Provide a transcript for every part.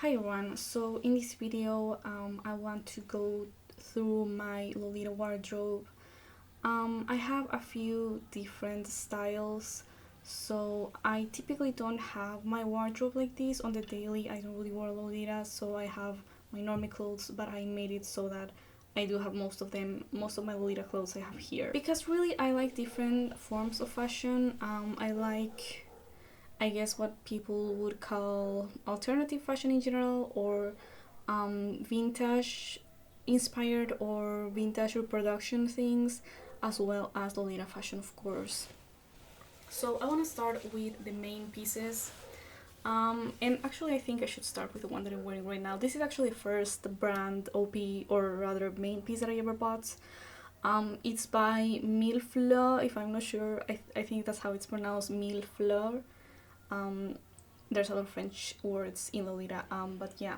Hi everyone, so in this video I want to go through my Lolita wardrobe. I have a few different styles, so I typically don't have my wardrobe like this on the daily. I don't really wear Lolita, so I have my normal clothes, but I made it so that I do have most of them. Most of my Lolita clothes I have here because really I like different forms of fashion. I like, I guess, what people would call alternative fashion in general, or vintage inspired or vintage reproduction things, as well as Lolita fashion, of course. So I want to start with the main pieces. And actually I think I should start with the one that I'm wearing right now. This is actually the first brand OP, or rather main piece that I ever bought. It's by Mille Fleurs, if I'm not sure. I think that's how it's pronounced, Mille Fleurs. There's a lot of French words in Lolita, but yeah.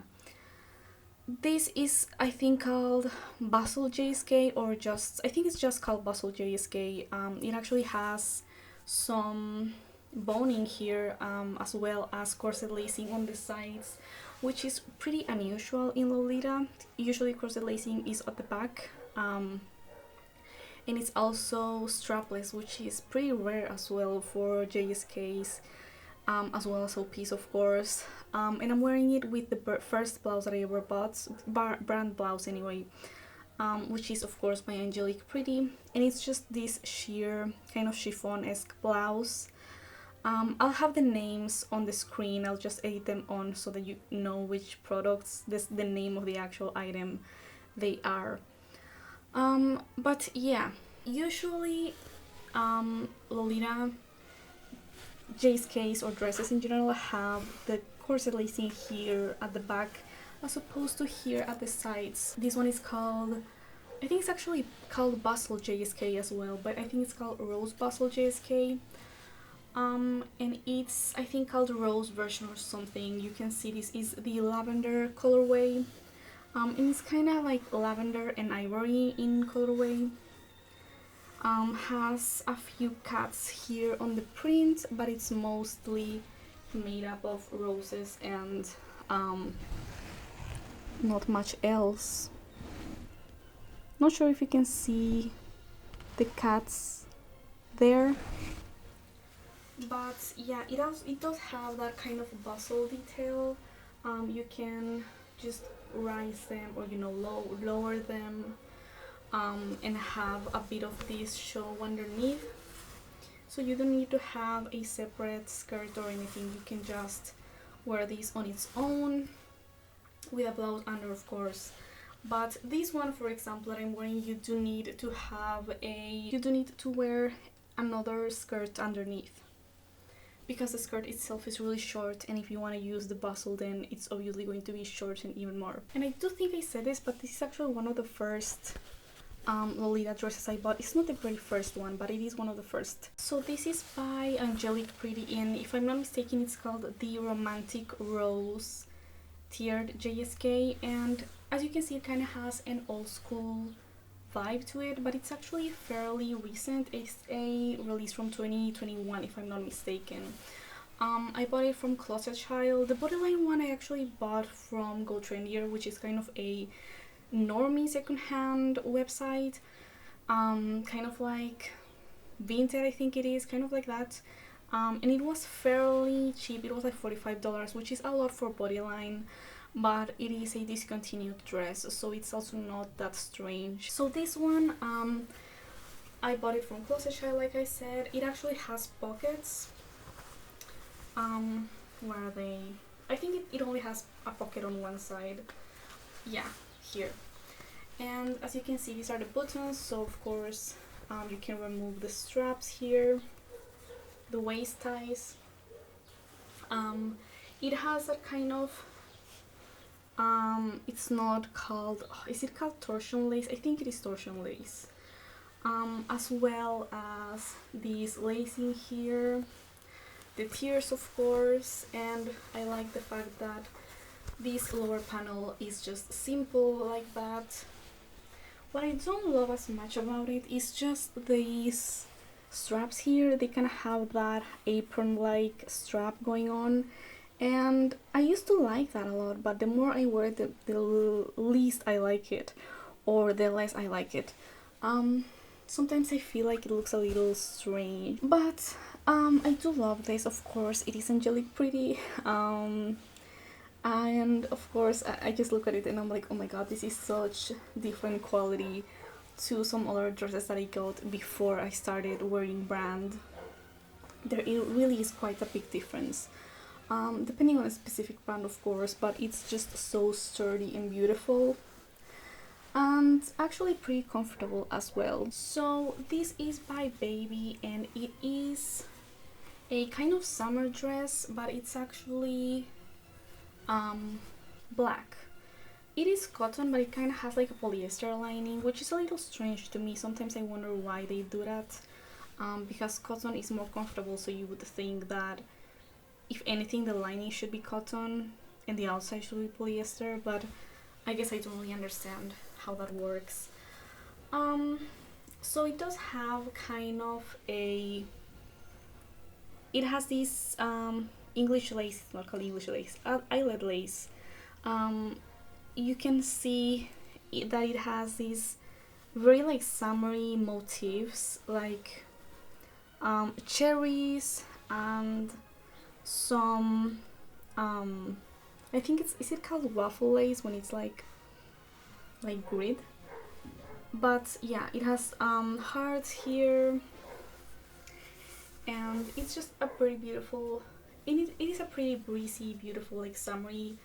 This is, I think, called Bustle JSK, or just, I think it's just called Bustle JSK. It actually has some boning here, as well as corset lacing on the sides, which is pretty unusual in Lolita. Usually corset lacing is at the back, and it's also strapless, which is pretty rare as well for JSKs. As well as OPs, of course. And I'm wearing it with the first blouse that I ever bought, brand blouse anyway, which is of course by Angelique Pretty, and it's just this sheer kind of chiffon-esque blouse. I'll have the names on the screen. I'll just edit them on so that you know which products, the name of the actual item they are. But yeah, usually Lolita JSKs or dresses in general have the corset lacing here at the back as opposed to here at the sides. This one is called, I think it's actually called Bustle JSK as well, but I think it's called Rose Bustle JSK. And it's, I think, called Rose version or something. You can see this is the lavender colorway. And it's kind of like lavender and ivory in colorway. Has a few cuts here on the print, but it's mostly made up of roses and not much else. Not sure if you can see the cuts there, but yeah, it does have that kind of bustle detail. You can just rise them, or lower them. And have a bit of this show underneath, so you don't need to have a separate skirt or anything. You can just wear this on its own with a blouse under, of course. But this one, for example, that I'm wearing, you do need to wear another skirt underneath, because the skirt itself is really short, and if you want to use the bustle, then it's obviously going to be shortened even more. And I do think I said this, but this is actually one of the first Lolita dresses I bought. It's not the very first one, but it is one of the first. So this is by Angelique Pretty, and if I'm not mistaken, it's called the Romantic Rose Tiered JSK, and as you can see, it kind of has an old school vibe to it, but it's actually fairly recent. It's a release from 2021, if I'm not mistaken. I bought it from Closet Child. The bodyline one I actually bought from Go Trendier, which is kind of a normie secondhand website, kind of like Vinted, I think it is, kind of like that. And it was fairly cheap. It was like $45, which is a lot for bodyline, but it is a discontinued dress, so it's also not that strange. So this one, I bought it from Closet Child, like I said. It actually has pockets. Where are they? I think it only has a pocket on one side. Yeah, here. And as you can see, these are the buttons, so of course you can remove the straps here, the waist ties. It has a kind of it's not called, is it called torsion lace? I think it is torsion lace. As well as these lacing here, the tiers, of course, and I like the fact that this lower panel is just simple like that. What I don't love as much about it is just these straps here. They kind of have that apron-like strap going on, And I used to like that a lot, but the more I wear it, the least I like it, or the less I like it. Sometimes I feel like it looks a little strange, but I do love this. Of course, it is angelic pretty. And of course, I just look at it and I'm like, oh my god, this is such different quality to some other dresses that I got before I started wearing brand. There it really is quite a big difference. Depending on a specific brand, of course, but it's just so sturdy and beautiful, and actually pretty comfortable as well. So this is by Baby, and it is a kind of summer dress, but it's actually black. It is cotton, but it kind of has like a polyester lining, which is a little strange to me. Sometimes I wonder why they do that, because cotton is more comfortable, so you would think that if anything the lining should be cotton and the outside should be polyester, but I guess I don't really understand how that works. So it does have kind of a, it has this English lace, not called English lace, eyelet lace. You can see that it has these very like summery motifs, like cherries and some I think it's, is it called waffle lace when it's like grid? But yeah, it has hearts here, and it's just a pretty beautiful, it is a pretty breezy, beautiful, like summery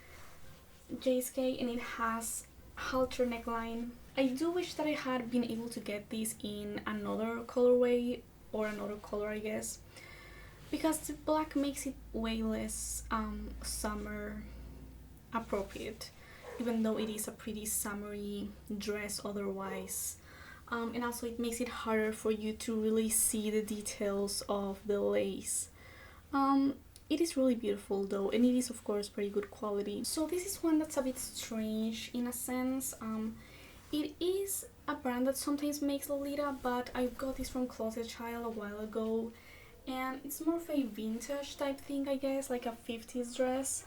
JSK, and it has halter neckline. I do wish that I had been able to get this in another colorway or another color, I guess, because the black makes it way less summer appropriate, even though it is a pretty summery dress otherwise. And also it makes it harder for you to really see the details of the lace. It is really beautiful though, and it is of course very good quality. So this is one that's a bit strange in a sense. It is a brand that sometimes makes Lolita, but I got this from Closet Child a while ago, and it's more of a vintage type thing, I guess, like a 50s dress.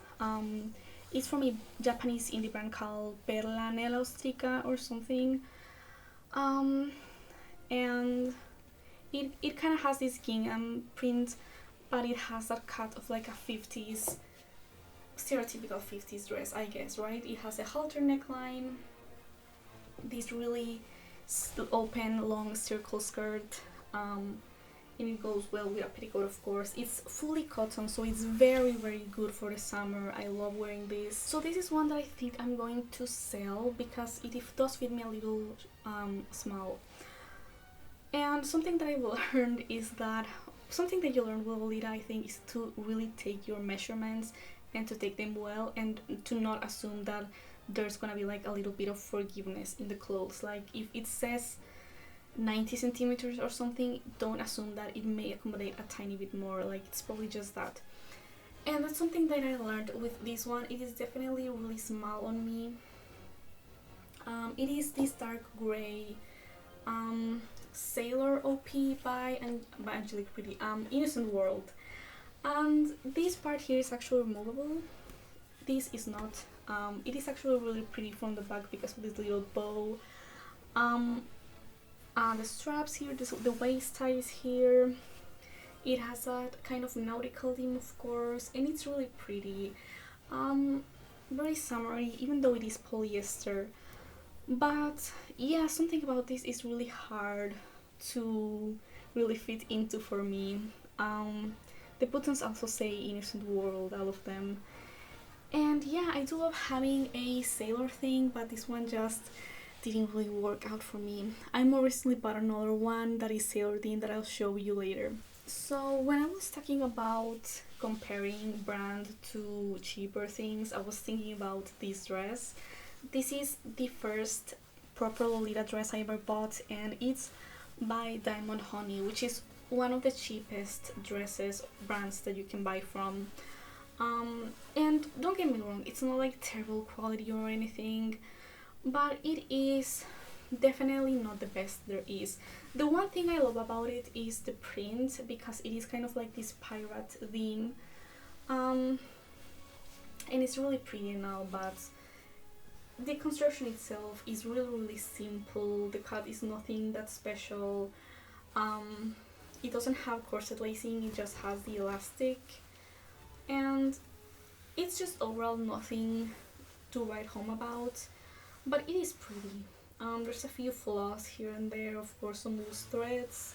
It's from a Japanese indie brand called Perla Nella Austrica or something. And it kind of has this gingham print, but it has that cut of like a 50s, stereotypical 50s dress, I guess, right? It has a halter neckline, this really open long circle skirt, and it goes well with a petticoat, of course. It's fully cotton, so it's very good for the summer. I love wearing this. So this is one that I think I'm going to sell because it does fit me a little small. And something that I learned is that something that you learn with Lolita, I think, is to really take your measurements and to take them well, and to not assume that there's gonna be like a little bit of forgiveness in the clothes. Like if it says 90 centimeters or something, don't assume that it may accommodate a tiny bit more. Like it's probably just that. And that's something that I learned with this one. It is definitely really small on me. It is this dark gray Sailor OP by Angelique Pretty, Innocent World. And this part here is actually removable. This is not. It is actually really pretty from the back because of this little bow. The straps here, the waist tie is here. It has that kind of nautical theme, of course, and it's really pretty. Very summery, even though it is polyester. But yeah, something about this is really hard to really fit into for me. The buttons also say Innocent World, all of them. And yeah, I do love having a sailor thing, but this one just didn't really work out for me. I more recently bought another one that is sailor themed that I'll show you later. So when I was talking about comparing brand to cheaper things, I was thinking about this dress. This is the first proper Lolita dress I ever bought, and it's by Diamond Honey, which is one of the cheapest dresses brands that you can buy from. And don't get me wrong, it's not like terrible quality or anything, but it is definitely not the best there is. The one thing I love about it is the print, because it is kind of like this pirate theme. and it's really pretty now, but the construction itself is really simple. The cut is nothing that special. It doesn't have corset lacing, it just has the elastic, and it's just overall nothing to write home about, but it is pretty. There's a few flaws here and there, of course some loose threads.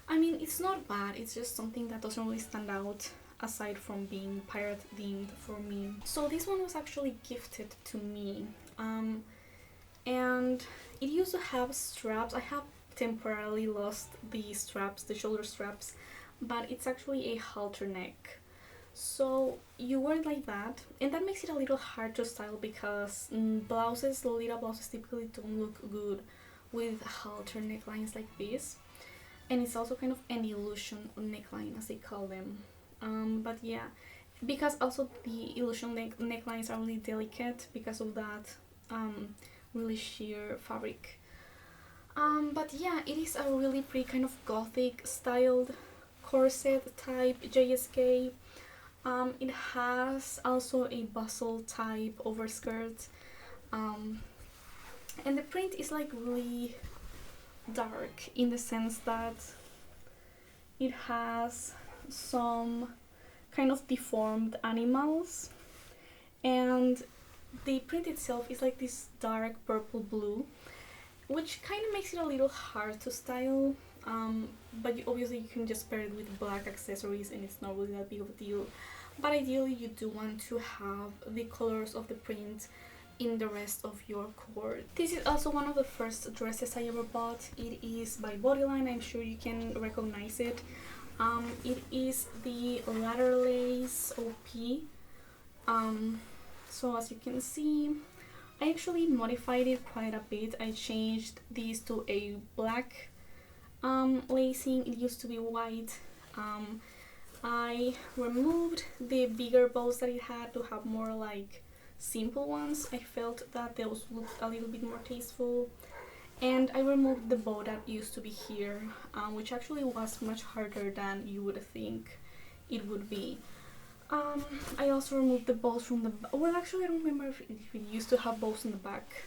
I mean, it's not bad, it's just something that doesn't really stand out aside from being pirate themed for me. So this one was actually gifted to me, and it used to have straps. I have temporarily lost the straps, the shoulder straps, but it's actually a halter neck. So you wear it like that, and that makes it a little hard to style because blouses, Lolita blouses, typically don't look good with halter necklines like this. And it's also kind of an illusion neckline, as they call them. But yeah, because also the illusion necklines are really delicate because of that really sheer fabric. But yeah, it is a really pretty kind of gothic styled corset type JSK. It has also a bustle type overskirt, and the print is like really dark in the sense that it has some kind of deformed animals, and the print itself is like this dark purple blue, which kind of makes it a little hard to style, but obviously you can just pair it with black accessories and it's not really that big of a deal. But ideally you do want to have the colors of the print in the rest of your cord. This is also one of the first dresses I ever bought. It is by Bodyline, I'm sure you can recognize it. It is the ladder lace OP. So as you can see, I actually modified it quite a bit. I changed these to a black lacing. It used to be white. I removed the bigger bows that it had to have more like simple ones. I felt that those looked a little bit more tasteful, and I removed the bow that used to be here, which actually was much harder than you would think it would be. I also removed the bows from the well, actually I don't remember if it used to have bows in the back,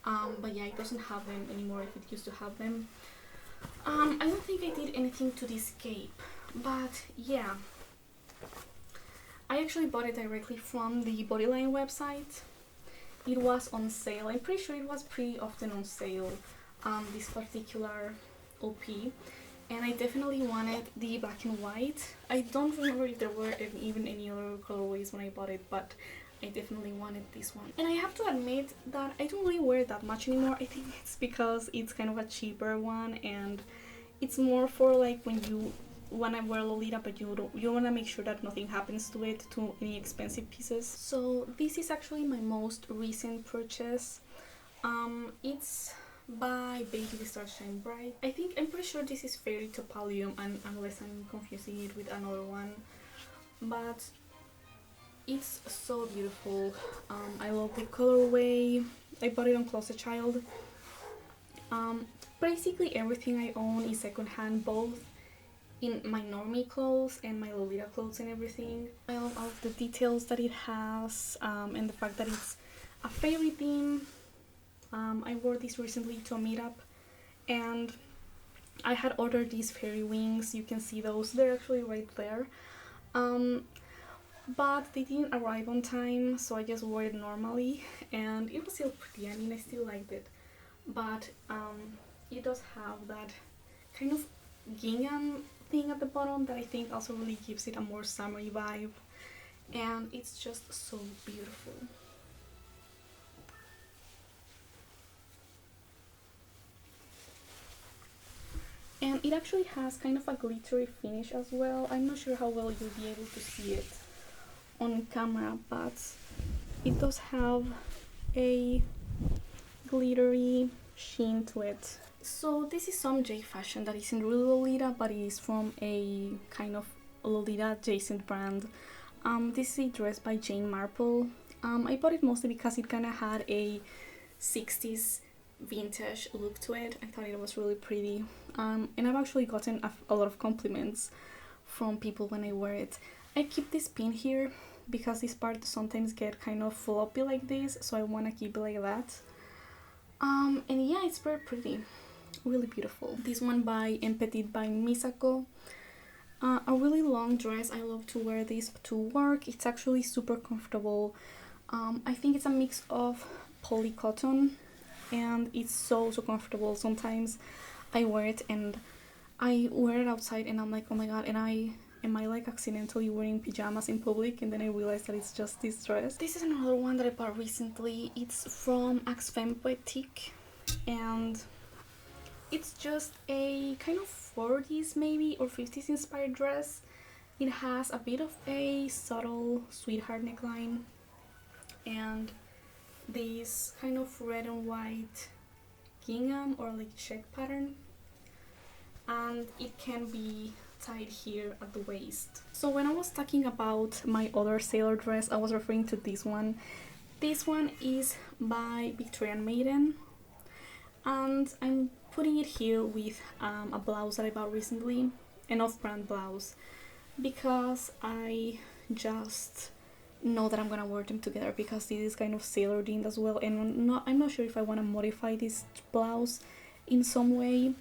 but yeah, it doesn't have them anymore if it used to have them. I don't think I did anything to this cape, but yeah, I actually bought it directly from the Bodyline website. It was on sale. I'm pretty sure it was pretty often on sale, this particular OP, and I definitely wanted the black and white. I don't remember if there were even any other colorways when I bought it, but I definitely wanted this one. And I have to admit that I don't really wear it that much anymore. I think it's because it's kind of a cheaper one, and it's more for like when you want to wear Lolita, but you want to make sure that nothing happens to it, to any expensive pieces. So this is actually my most recent purchase. It's by Baby Star Shine Bright. I'm pretty sure this is Fairy Topalium, unless I'm confusing it with another one, but it's so beautiful. I love the colorway. I bought it on Closet Child. Basically everything I own is secondhand, both in my normie clothes and my Lolita clothes and everything. I love all of the details that it has, and the fact that it's a fairy theme. I wore this recently to a meetup, and I had ordered these fairy wings. You can see those, they're actually right there. But they didn't arrive on time, so I just wore it normally, and it was still pretty. I mean, I still liked it, but it does have that kind of gingham thing at the bottom that I think also really gives it a more summery vibe, and it's just so beautiful. And it actually has kind of a glittery finish as well. I'm not sure how well you'll be able to see it on camera, but it does have a glittery sheen to it. So this is some J fashion that isn't really Lolita, but it is from a kind of Lolita-adjacent brand. This is a dress by Jane Marple. I bought it mostly because it kind of had a 60s vintage look to it. I thought it was really pretty, and I've actually gotten a lot of compliments from people when I wear it. I keep this pin here because this part sometimes get kind of floppy like this, so I want to keep it like that. And yeah, it's very pretty, really beautiful. This one by Petit by Misako. A really long dress. I love to wear this to work. It's actually super comfortable. I think it's a mix of poly cotton, and it's so comfortable. Sometimes I wear it and I wear it outside and I'm like, oh my god, and am I like accidentally wearing pajamas in public? And then I realized that it's just this dress. This is another one that I bought recently. It's from Axfemme Boutique, and it's just a kind of 40s maybe or 50s inspired dress. It has a bit of a subtle sweetheart neckline and this kind of red and white gingham or like check pattern, and it can be tied here at the waist. So when I was talking about my other sailor dress, I was referring to this one. This one is by Victorian Maiden, and I'm putting it here with a blouse that I bought recently, an off-brand blouse, because I just know that I'm gonna wear them together because this is kind of sailor themed as well, and I'm not sure if I want to modify this blouse in some way.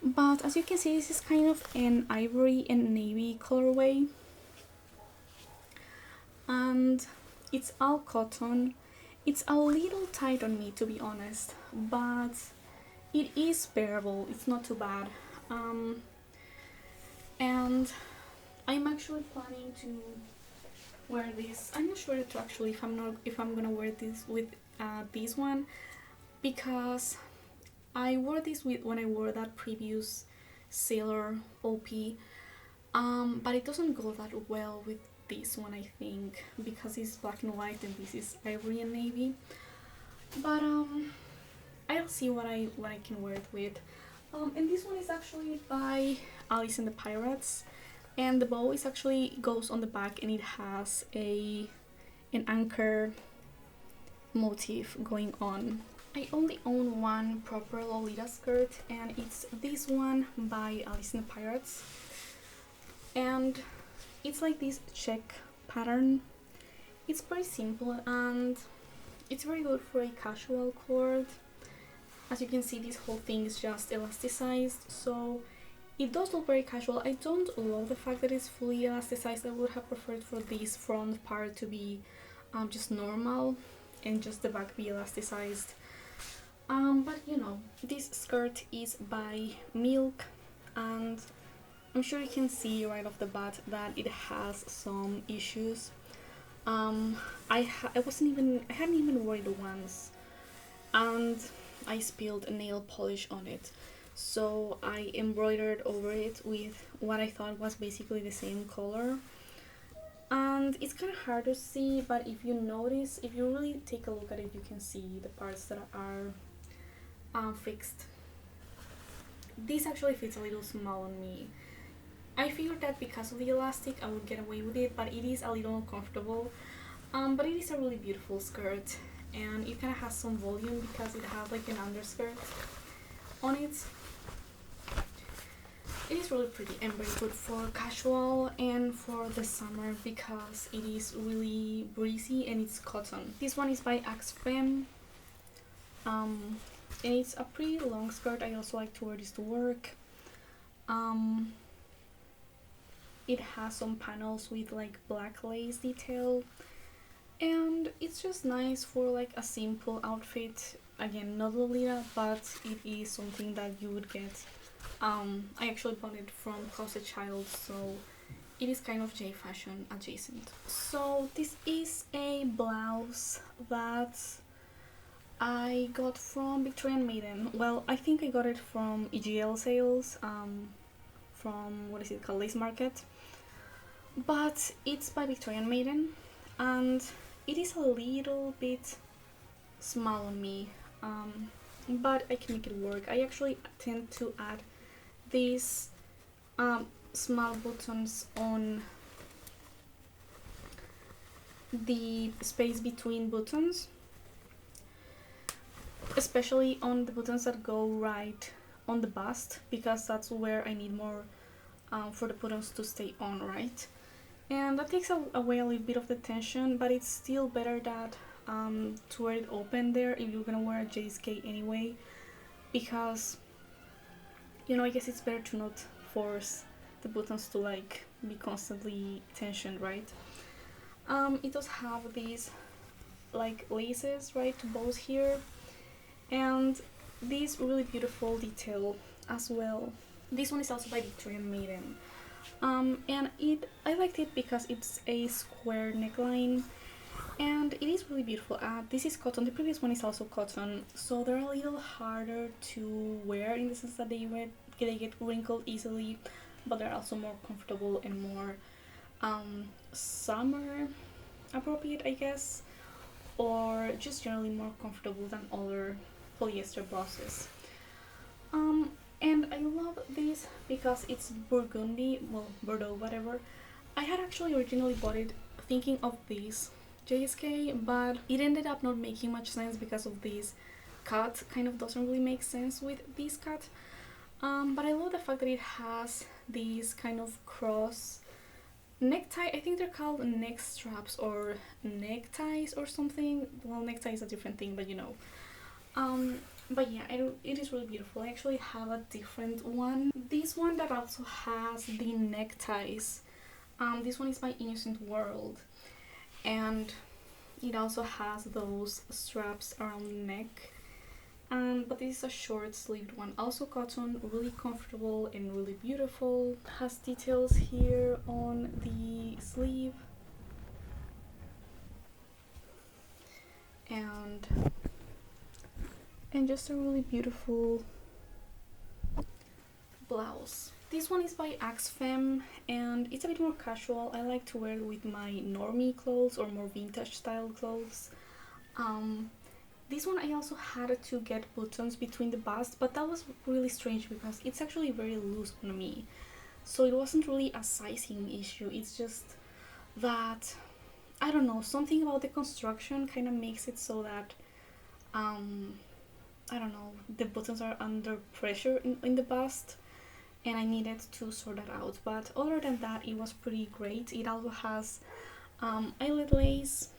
But as you can see, this is kind of an ivory and navy colorway, and it's all cotton. It's a little tight on me, to be honest, but it is bearable. It's not too bad. And I'm actually planning to wear this. I'm not sure to actually if I'm gonna wear this with this one, because I wore this with when I wore that previous sailor OP, but it doesn't go that well with this one, I think, because it's black and white and this is ivory and navy. But I'll see what I can wear it with. And this one is actually by Alice and the Pirates, and the bow is actually goes on the back and it has an anchor motif going on. I only own one proper Lolita skirt, and it's this one by Alice and the Pirates, and it's like this check pattern. It's pretty simple and it's very good for a casual cord. As you can see, this whole thing is just elasticized, so it does look very casual. I don't love the fact that it's fully elasticized. I would have preferred for this front part to be just normal and just the back be elasticized. But you know, this skirt is by Milk, and I'm sure you can see right off the bat that it has some issues. I hadn't even worn it once, and I spilled nail polish on it, so I embroidered over it with what I thought was basically the same color, and it's kind of hard to see, but if you notice, if you really take a look at it, you can see the parts that are fixed. This actually fits a little small on me. I figured that because of the elastic I would get away with it, but it is a little uncomfortable. But it is a really beautiful skirt, and it kind of has some volume because it has like an underskirt on it. It is really pretty and very good for casual and for the summer because it is really breezy and it's cotton. This one is by Axfemme, and it's a pretty long skirt. I also like to wear this to work. It has some panels with like black lace detail, and it's just nice for like a simple outfit. Again, not Lolita, but it is something that you would get. I actually bought it from Closet Child, so it is kind of J fashion adjacent. So this is a blouse that I got from Victorian Maiden. Well, I think I got it from EGL sales, from what is it called, Lace Market, but it's by Victorian Maiden, and it is a little bit small on me, but I can make it work. I actually tend to add these small buttons on the space between buttons, especially on the buttons that go right on the bust, because that's where I need more for the buttons to stay on, right? and that takes away a little bit of the tension, but it's still better that to wear it open there if you're gonna wear a JSK anyway, because you know, I guess it's better to not force the buttons to like be constantly tensioned, right? It does have these like laces, right, both here, and this really beautiful detail as well. This one is also by Victorian Maiden, and I liked it because it's a square neckline and it is really beautiful. This is cotton, the previous one is also cotton, so they're a little harder to wear in the sense that they get wrinkled easily, but they're also more comfortable and more summer appropriate, I guess, or just generally more comfortable than other polyester blouses. And I love this because it's burgundy, well, Bordeaux, whatever. I had actually originally bought it thinking of this JSK, but it ended up not making much sense because of this cut. Kind of doesn't really make sense with this cut. But I love the fact that it has these kind of cross necktie. I think they're called neck straps or neckties or something. Well, necktie is a different thing, but you know. But yeah, it is really beautiful. I actually have a different one. This one that also has the neckties. This one is by Innocent World, and it also has those straps around the neck. But this is a short-sleeved one, also cotton, really comfortable and really beautiful. Has details here on the sleeve, and just a really beautiful blouse. This one is by Axe Femme and it's a bit more casual. I like to wear it with my normie clothes or more vintage style clothes. This one I also had to get buttons between the bust, but that was really strange because it's actually very loose on me. So it wasn't really a sizing issue, it's just that, I don't know, something about the construction kind of makes it so that I don't know, the buttons are under pressure in the bust, and I needed to sort that out. But other than that, it was pretty great. It also has eyelet lace.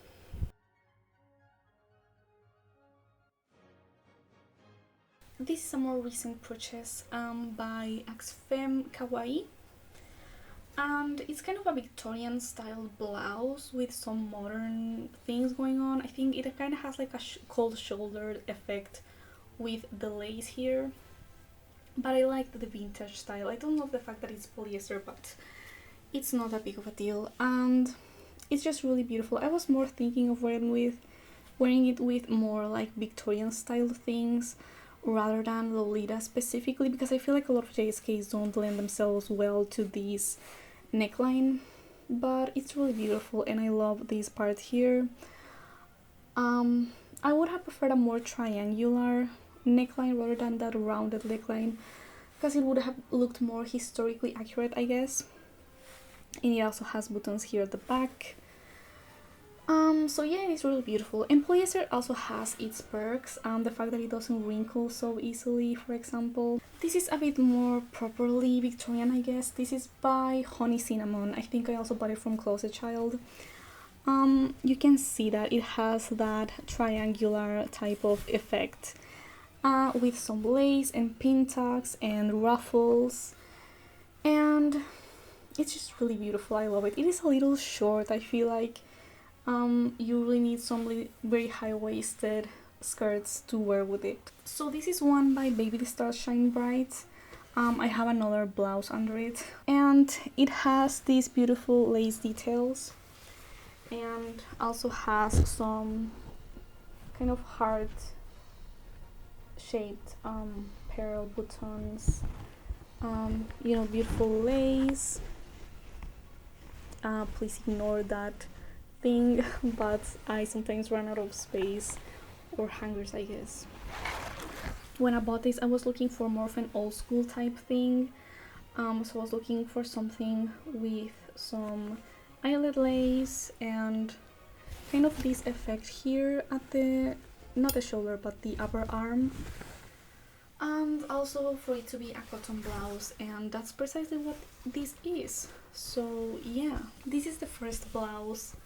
This is a more recent purchase by Axe Femme Kawaii, and it's kind of a Victorian style blouse with some modern things going on. I think it kind of has like a cold shoulder effect with the lace here, but I like the vintage style. I don't love the fact that it's polyester, but it's not that big of a deal, and it's just really beautiful. I was more thinking of wearing it with more like Victorian style things rather than Lolita specifically, because I feel like a lot of JSKs don't lend themselves well to this neckline, but it's really beautiful and I love this part here. I would have preferred a more triangular neckline rather than that rounded neckline, because it would have looked more historically accurate, I guess. And it also has buttons here at the back. So yeah, it's really beautiful. And polyester also has its perks. The fact that it doesn't wrinkle so easily, for example. This is a bit more properly Victorian, I guess. This is by Honey Cinnamon. I think I also bought it from Closet Child. You can see that it has that triangular type of effect, with some lace and pin tucks and ruffles, and it's just really beautiful. I love it. It is a little short. I feel like you really need some very high-waisted skirts to wear with it. So this is one by Baby the Stars Shine Bright. I have another blouse under it, and it has these beautiful lace details and also has some kind of heart shaped pearl buttons, you know, beautiful lace. Please ignore that thing, but I sometimes run out of space or hangers, I guess. When I bought this, I was looking for more of an old school type thing, so I was looking for something with some eyelet lace and kind of this effect here at the, not the shoulder, but the upper arm. and also for it to be a cotton blouse, and that's precisely what this is. So yeah, this is the first blouse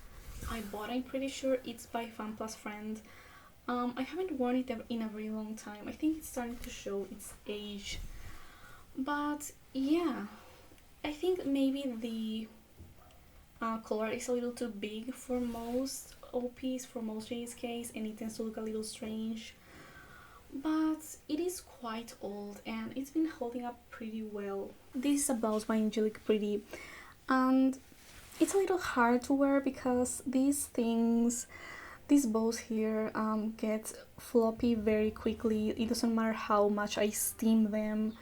I bought. I'm pretty sure it's by Fan Plus Friend. I haven't worn it in a very long time. I think it's starting to show its age, but yeah, I think maybe the collar is a little too big for most OPs, for most JSKs, and it tends to look a little strange, but it is quite old and it's been holding up pretty well. This is a blouse by Angelique Pretty, and it's a little hard to wear because these bows here get floppy very quickly. It doesn't matter how much I steam them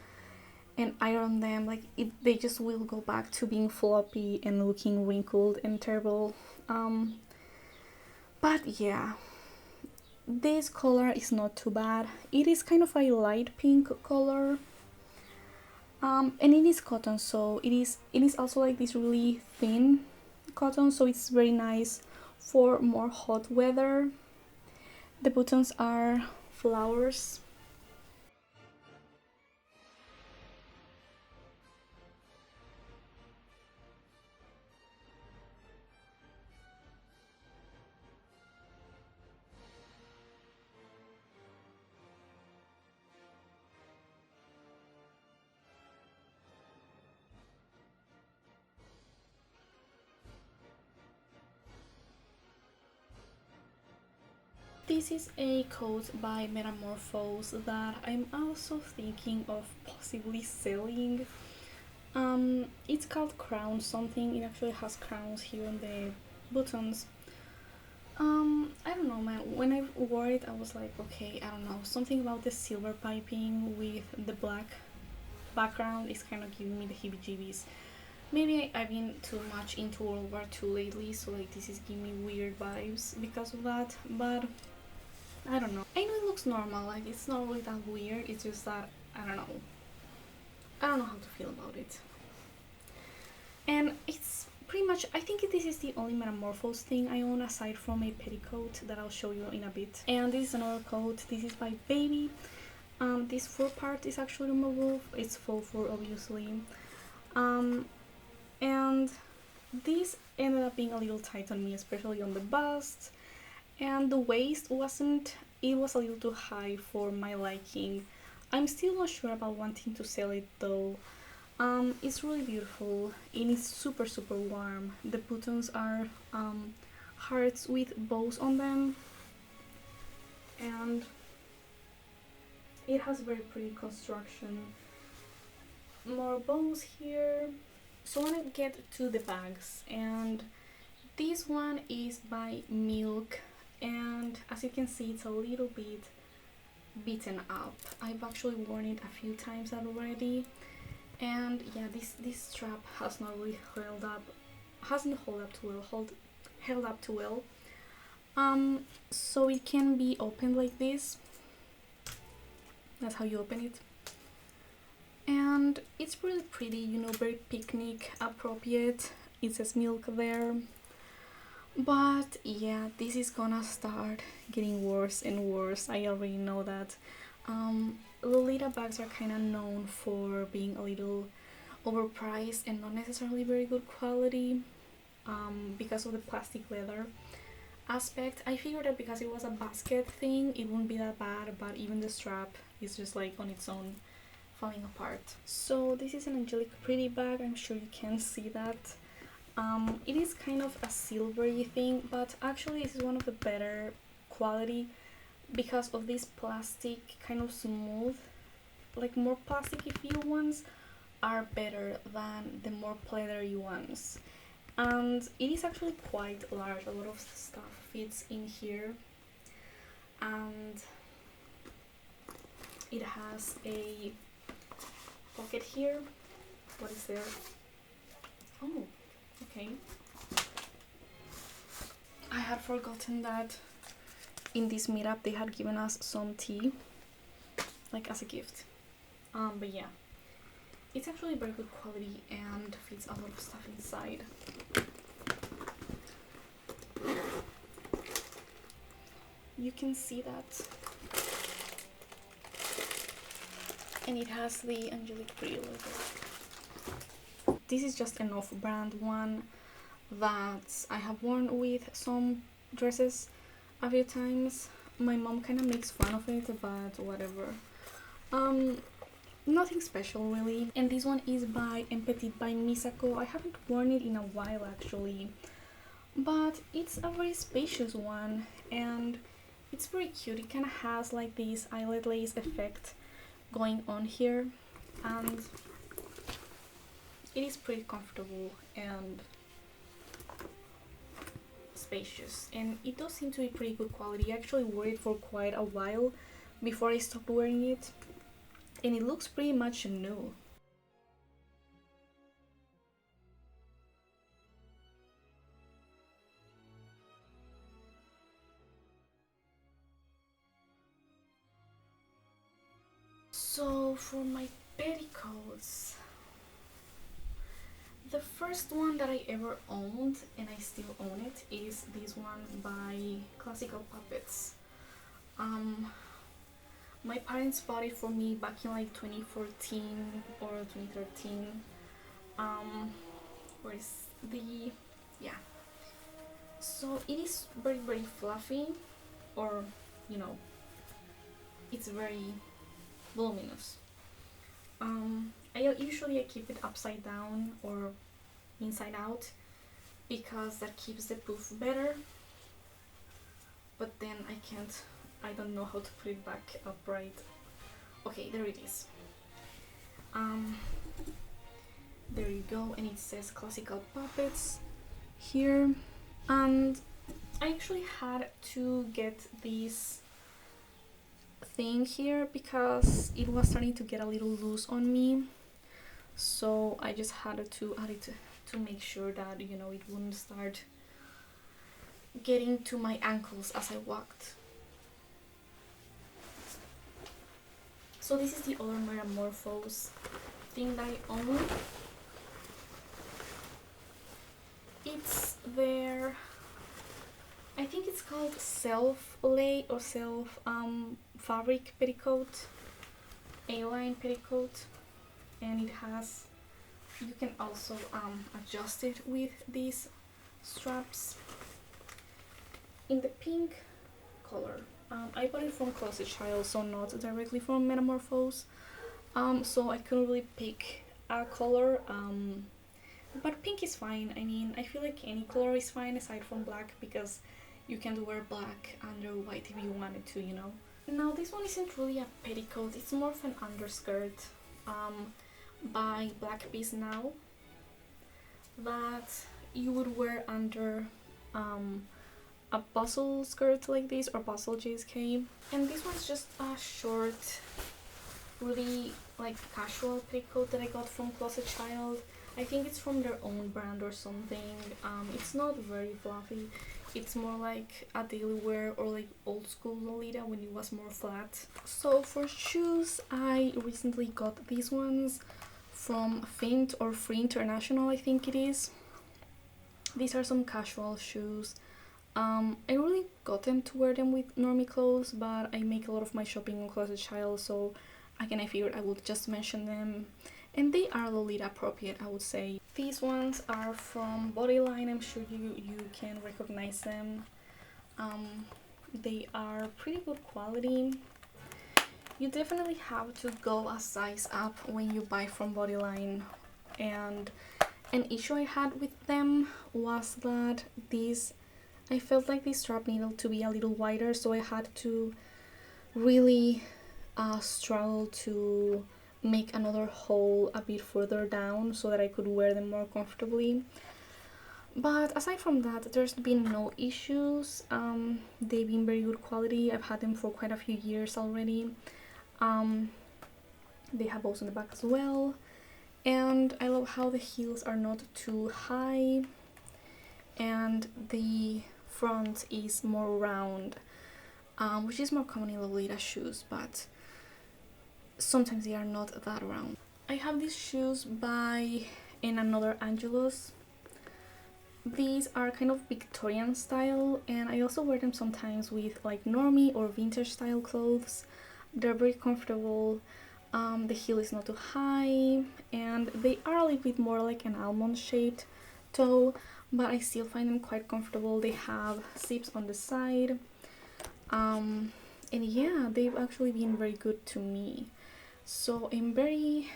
and iron them, like they just will go back to being floppy and looking wrinkled and terrible. But yeah, this color is not too bad. It is kind of a light pink color, and it is cotton, so it is also like this really thin cotton, so it's very nice for more hot weather. The buttons are flowers. This is a coat by Metamorphose that I'm also thinking of possibly selling. It's called Crown something. It actually has crowns here on the buttons. I don't know, man. When I wore it, I was like, okay, I don't know. Something about the silver piping with the black background is kind of giving me the heebie-jeebies. Maybe I've been too much into World War II lately, so like this is giving me weird vibes because of that, but I don't know. I know it looks normal, like it's not really that weird, it's just that, I don't know how to feel about it. And it's pretty much, I think this is the only Metamorphose thing I own aside from a petticoat that I'll show you in a bit. And this is another coat. This is by Baby. This fur part is actually removable. It's faux fur, obviously. And this ended up being a little tight on me, especially on the bust. And the waist it was a little too high for my liking. I'm still not sure about wanting to sell it though. It's really beautiful and it's super warm. The buttons are hearts with bows on them, and it has very pretty construction. More bows here. So I want to get to the bags, and this one is by Milk, and as you can see it's a little bit beaten up. I've actually worn it a few times already, and yeah, this strap has not really held up too well. So it can be opened like this. That's how you open it. And it's really pretty, you know, very picnic appropriate. It says Milk there. But yeah, this is gonna start getting worse and worse. I already know that. Lolita bags are kind of known for being a little overpriced and not necessarily very good quality, because of the plastic leather aspect. I figured that because it was a basket thing, it wouldn't be that bad, but even the strap is just like on its own falling apart. So this is an Angelique Pretty bag. I'm sure you can see that. It is kind of a silvery thing, but actually this is one of the better quality because of this plastic, kind of smooth, like more plasticky feel ones are better than the more pleathery ones. And it is actually quite large. A lot of stuff fits in here, and it has a pocket here. What is there? Oh, okay. I had forgotten that in this meetup they had given us some tea, like as a gift. But yeah, it's actually very good quality and fits a lot of stuff inside. You can see that. and it has the Angelique Pretty logo. This is just an off-brand one that I have worn with some dresses a few times. My mom kind of makes fun of it, but whatever. Nothing special really. And this one is by Petit by Misako. I haven't worn it in a while actually, but it's a very spacious one and it's very cute. It kind of has like this eyelet lace effect going on here, and it is pretty comfortable and spacious, and it does seem to be pretty good quality. I actually wore it for quite a while before I stopped wearing it, and it looks pretty much new. So for my petticoats, the first one that I ever owned, and I still own it, is this one by Classical Puppets. My parents bought it for me back in like 2014 or 2013. Where is the... yeah. So it is very, very fluffy, or, you know, it's very voluminous. I usually keep it upside down or inside out because that keeps the poof better, but then I don't know how to put it back upright. Okay, there it is. There you go, and it says Classical Puppets here, and I actually had to get this thing here because it was starting to get a little loose on me, so I just had to add it to make sure that, you know, it wouldn't start getting to my ankles as I walked. So this is the other Metamorphose thing that I own. It's their, I think it's called self-lay or self fabric petticoat, A-line petticoat, and it has, you can also adjust it with these straps in the pink color. I bought it from Closet Child, so not directly from Metamorphose, so I couldn't really pick a color, but pink is fine. I mean, I feel like any color is fine aside from black, because you can wear black under white if you wanted to, you know. Now this one isn't really a petticoat, it's more of an underskirt by Black Bees Now that you would wear under a bustle skirt like this, or bustle JSK. And this one's just a short, really like casual petticoat that I got from Closet Child. I think it's from their own brand or something. It's not very fluffy. It's more like a daily wear or like old school Lolita when it was more flat. So for shoes, I recently got these ones from Fint or Free International, I think it is. These are some casual shoes. I really got them to wear them with normie clothes, but I make a lot of my shopping on Closet Child, so again I figured I would just mention them. And they are Lolita appropriate, I would say. These ones are from Bodyline. I'm sure you can recognize them. They are pretty good quality. You definitely have to go a size up when you buy from Bodyline. And an issue I had with them was that I felt like the strap needed to be a little wider, so I had to really struggle to make another hole a bit further down so that I could wear them more comfortably. But aside from that, there's been no issues. They've been very good quality. I've had them for quite a few years already. They have bows in the back as well, and I love how the heels are not too high and the front is more round, which is more common in Lolita shoes, but sometimes they are not that round. I have these shoes by Another Angelus. These are kind of Victorian style, and I also wear them sometimes with like normie or vintage style clothes. They're very comfortable. The heel is not too high, and they are a little bit more like an almond shaped toe, but I still find them quite comfortable. They have zips on the side, and yeah, they've actually been very good to me, so I'm very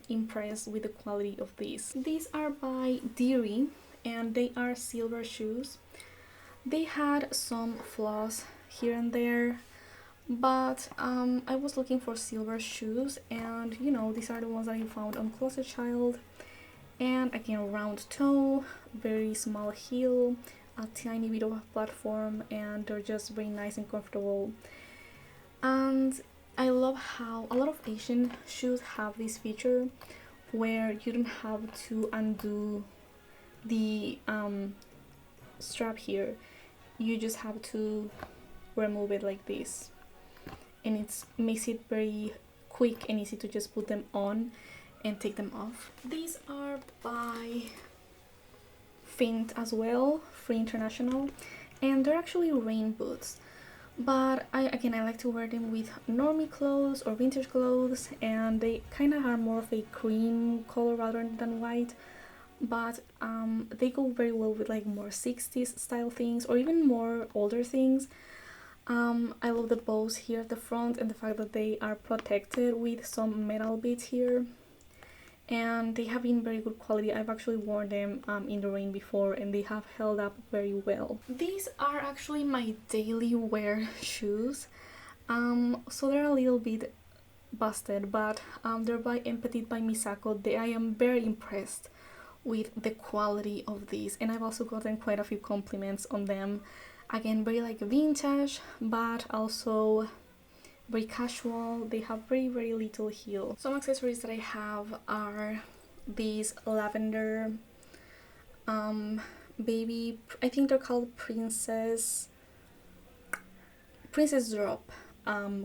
impressed with the quality of these. These are by Deary, and they are silver shoes. They had some flaws here and there, but I was looking for silver shoes, and you know, these are the ones that I found on Closet Child. And again, round toe, very small heel, a tiny bit of a platform, and they're just very nice and comfortable. And I love how a lot of Asian shoes have this feature where you don't have to undo the strap here. You just have to remove it like this, and it makes it very quick and easy to just put them on and take them off. These are by Fint as well, Free International, and they're actually rain boots. But I like to wear them with normie clothes or vintage clothes, and they kind of are more of a cream color rather than white, but they go very well with like more 60s style things or even more older things. I love the bows here at the front and the fact that they are protected with some metal bits here, and they have been very good quality. I've actually worn them in the rain before, and they have held up very well. These are actually my daily wear shoes, so they're a little bit busted, but they're by Petite by Misako. I am very impressed with the quality of these, and I've also gotten quite a few compliments on them. Again, very like vintage, but also very casual. They have very little heel. Some accessories that I have are these lavender baby, I think they're called princess drop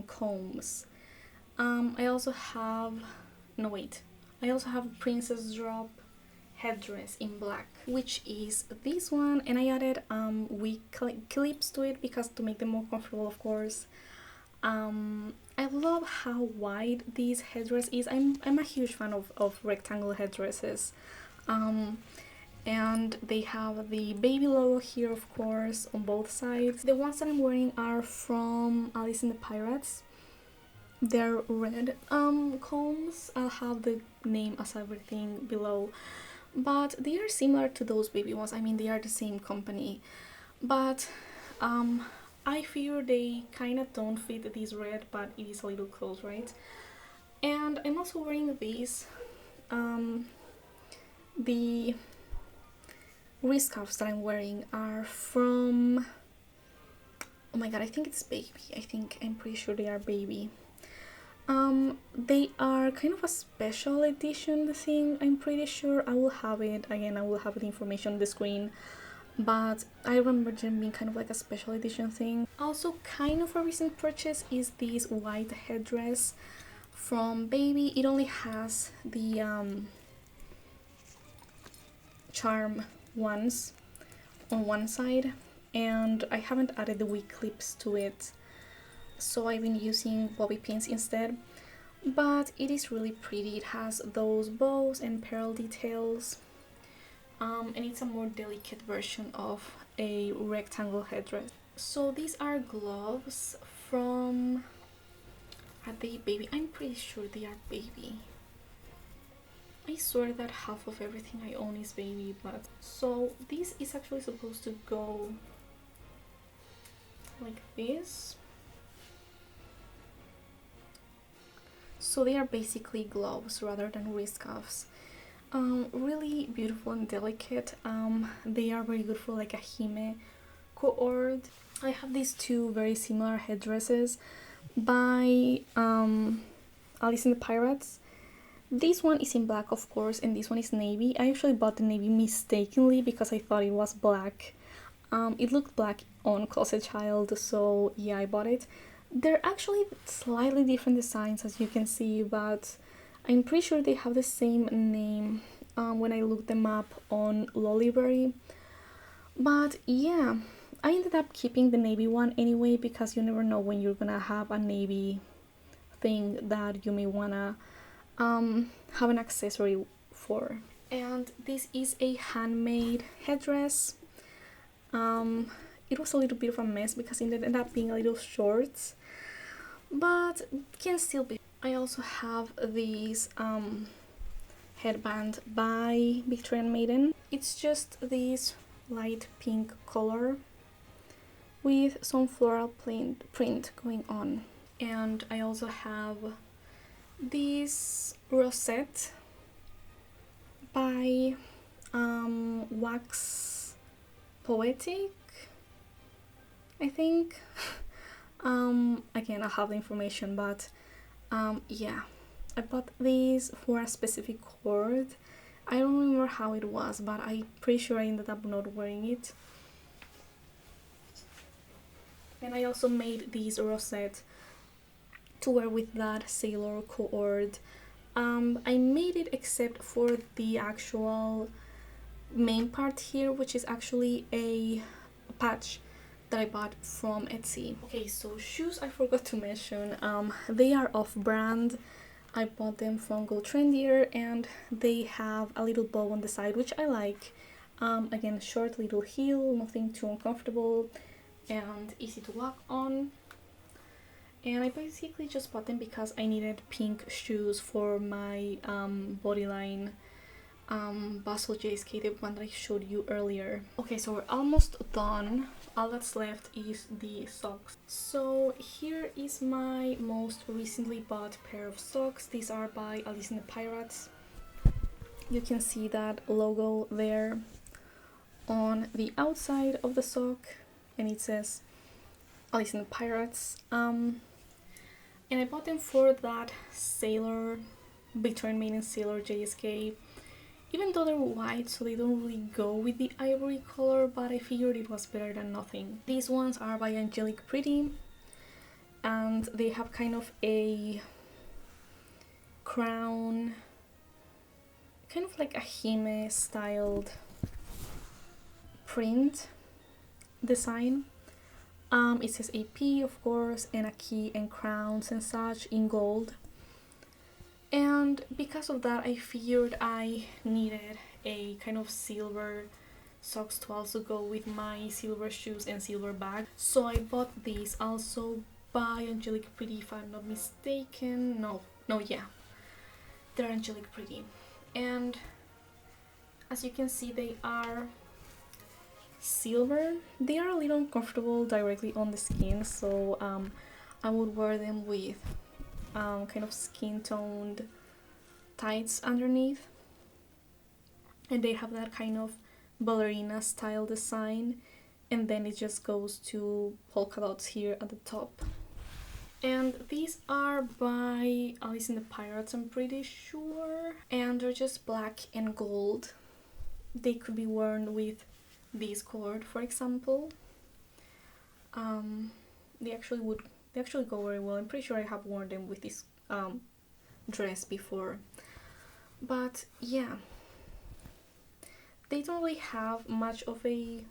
combs. I also have I also have princess drop headdress in black, which is this one, and I added wig clips to it because to make them more comfortable, of course. I love how wide this headdress is. I'm a huge fan of rectangle headdresses, and they have the baby logo here, of course, on both sides. The ones that I'm wearing are from Alice in the Pirates. They're red combs. I'll have the name as everything below, but they are similar to those baby ones. I mean, they are the same company, but I fear they kind of don't fit this red, but it is a little close, right? And I'm also wearing these the wrist cuffs that I'm wearing are from, oh my god, I think it's baby. I'm pretty sure they are baby. They are kind of a special edition thing. I'm pretty sure I will have it again. I will have the information on the screen, but I remember them being kind of like a special edition thing. Also, kind of a recent purchase is this white headdress from baby. It only has the charm ones on one side, and I haven't added the wig clips to it, so I've been using bobby pins instead. But it is really pretty. It has those bows and pearl details, and it's a more delicate version of a rectangle headdress. So these are gloves from, are they baby? I'm pretty sure they are baby. I swear that half of everything I own is baby, but so this is actually supposed to go like this. So they are basically gloves rather than wrist cuffs. Really beautiful and delicate. They are very good for like a hime cohort. I have these two very similar headdresses by Alice in the Pirates. This one is in black, of course, and this one is navy. I actually bought the navy mistakenly because I thought it was black. It looked black on Closet Child, so yeah, I bought it. They're actually slightly different designs, as you can see, but I'm pretty sure they have the same name when I looked them up on Lolita-adjacent. But yeah, I ended up keeping the navy one anyway because you never know when you're gonna have a navy thing that you may wanna have an accessory for. And this is a handmade headdress. It was a little bit of a mess because it ended up being a little short, but can still be. I also have this headband by Victorian Maiden. It's just this light pink color with some floral print going on. And I also have this rosette by Wax Poetic, I think. Again, I have the information, but yeah, I bought these for a specific cord. I don't remember how it was, but I'm pretty sure I ended up not wearing it. And I also made these rosette to wear with that sailor cord. I made it except for the actual main part here, which is actually a patch that I bought from Etsy. Okay, so shoes I forgot to mention. They are off-brand. I bought them from Go Trendier, and they have a little bow on the side, which I like. Again, short little heel, nothing too uncomfortable, and easy to walk on. And I basically just bought them because I needed pink shoes for my bodyline Basel JSK, the one that I showed you earlier. Okay, so we're almost done. All that's left is the socks. So here is my most recently bought pair of socks. These are by Alice and the Pirates. You can see that logo there on the outside of the sock, and it says Alice and the Pirates. And I bought them for that sailor, Victorian Maiden Sailor JSK. Even though they're white, so they don't really go with the ivory color, but I figured it was better than nothing. These ones are by Angelic Pretty, and they have kind of a crown, kind of like a hime styled print design. It says AP, of course, and a key and crowns and such in gold. And because of that, I figured I needed a kind of silver socks to also go with my silver shoes and silver bag. So I bought these also by Angelic Pretty, if I'm not mistaken. No, yeah, they're Angelic Pretty. And as you can see, they are silver. They are a little uncomfortable directly on the skin, so I would wear them with kind of skin toned tights underneath, and they have that kind of ballerina style design, and then it just goes to polka dots here at the top. And these are by Alice and the Pirates, I'm pretty sure, and they're just black and gold. They could be worn with this cord, for example. They actually go very well. I'm pretty sure I have worn them with this dress before. But yeah, they don't really have much of a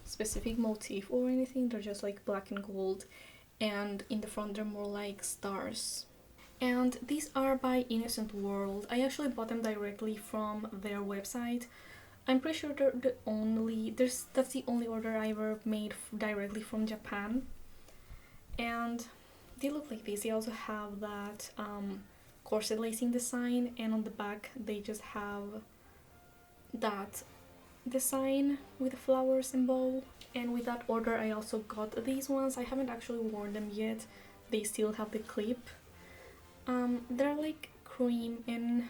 specific motif or anything. They're just like black and gold, and in the front they're more like stars. And these are by Innocent World. I actually bought them directly from their website. I'm pretty sure they're that's the only order I ever made directly from Japan. And they look like this. They also have that corset lacing design, and on the back they just have that design with the flowers and bow. And with that order I also got these ones. I haven't actually worn them yet. They still have the clip. They're like cream and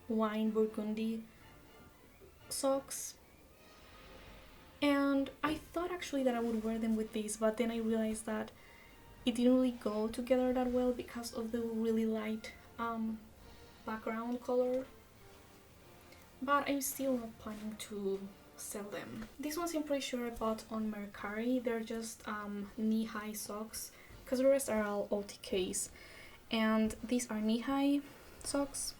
wine burgundy socks, and I thought actually that I would wear them with these, but then I realized that it didn't really go together that well because of the really light background color. But I'm still not planning to sell them. These ones I'm pretty sure I bought on Mercari. They're just knee-high socks, because the rest are all OTKs, and these are knee-high socks.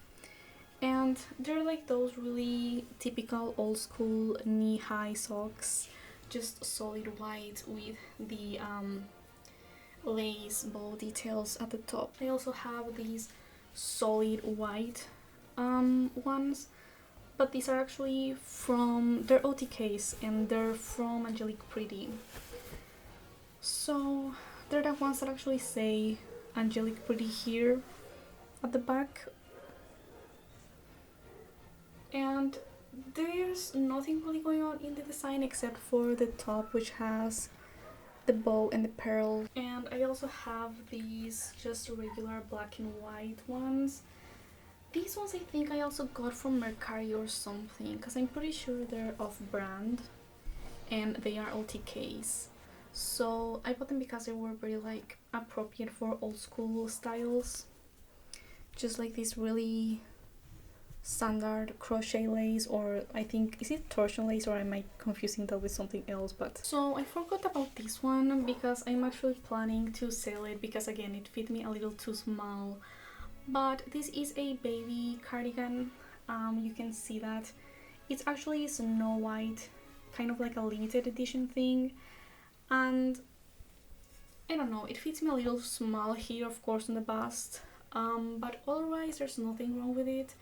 And they're like those really typical old school knee-high socks, just solid white with the lace bow details at the top. I also have these solid white ones, but these are actually they're OTKs and they're from Angelique Pretty. So they're the ones that actually say Angelique Pretty here at the back. And there's nothing really going on in the design except for the top, which has the bow and the pearl. And I also have these just regular black and white ones. These ones I think I also got from Mercari or something, because I'm pretty sure they're off-brand and they are OTKs. So I bought them because they were very like appropriate for old school styles. Just like this really standard crochet lace, or I think, is it torsion lace, or am I confusing that with something else? But so I forgot about this one because I'm actually planning to sell it because again it fit me a little too small. But this is a baby cardigan. You can see that it's actually Snow White, kind of like a limited edition thing, and I don't know, it fits me a little small here, of course, on the bust, but otherwise there's nothing wrong with it.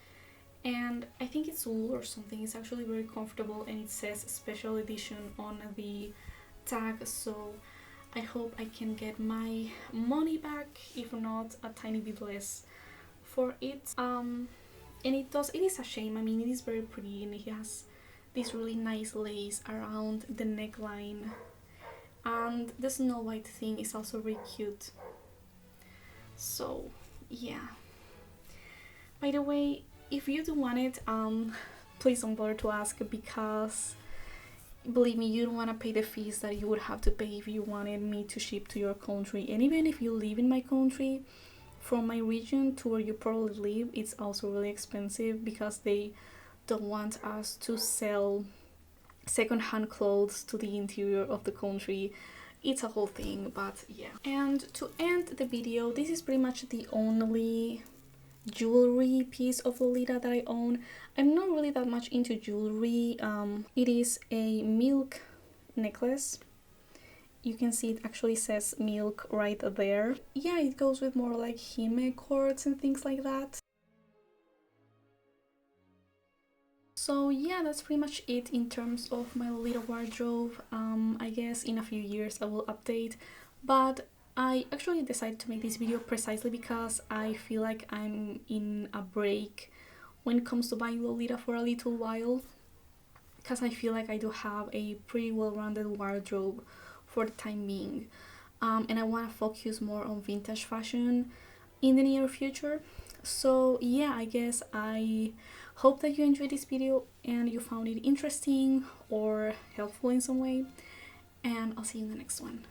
And I think it's wool or something. It's actually very comfortable and it says special edition on the tag, so I hope I can get my money back, if not a tiny bit less for it. And it is a shame. I mean, it is very pretty and it has this really nice lace around the neckline, and the Snow White thing is also really cute. So yeah, by the way, if you do want it, please don't bother to ask, because believe me, you don't want to pay the fees that you would have to pay if you wanted me to ship to your country. And even if you live in my country, from my region to where you probably live, it's also really expensive because they don't want us to sell second-hand clothes to the interior of the country. It's a whole thing, but yeah. And to end the video, this is pretty much the only jewelry piece of Lolita that I own. I'm not really that much into jewelry. It is a milk necklace. You can see it actually says milk right there. Yeah, it goes with more like hime cords and things like that. So yeah, that's pretty much it in terms of my Lolita wardrobe. I guess in a few years I will update, but I actually decided to make this video precisely because I feel like I'm in a break when it comes to buying Lolita for a little while, because I feel like I do have a pretty well-rounded wardrobe for the time being, and I want to focus more on vintage fashion in the near future. So yeah, I guess I hope that you enjoyed this video and you found it interesting or helpful in some way, and I'll see you in the next one.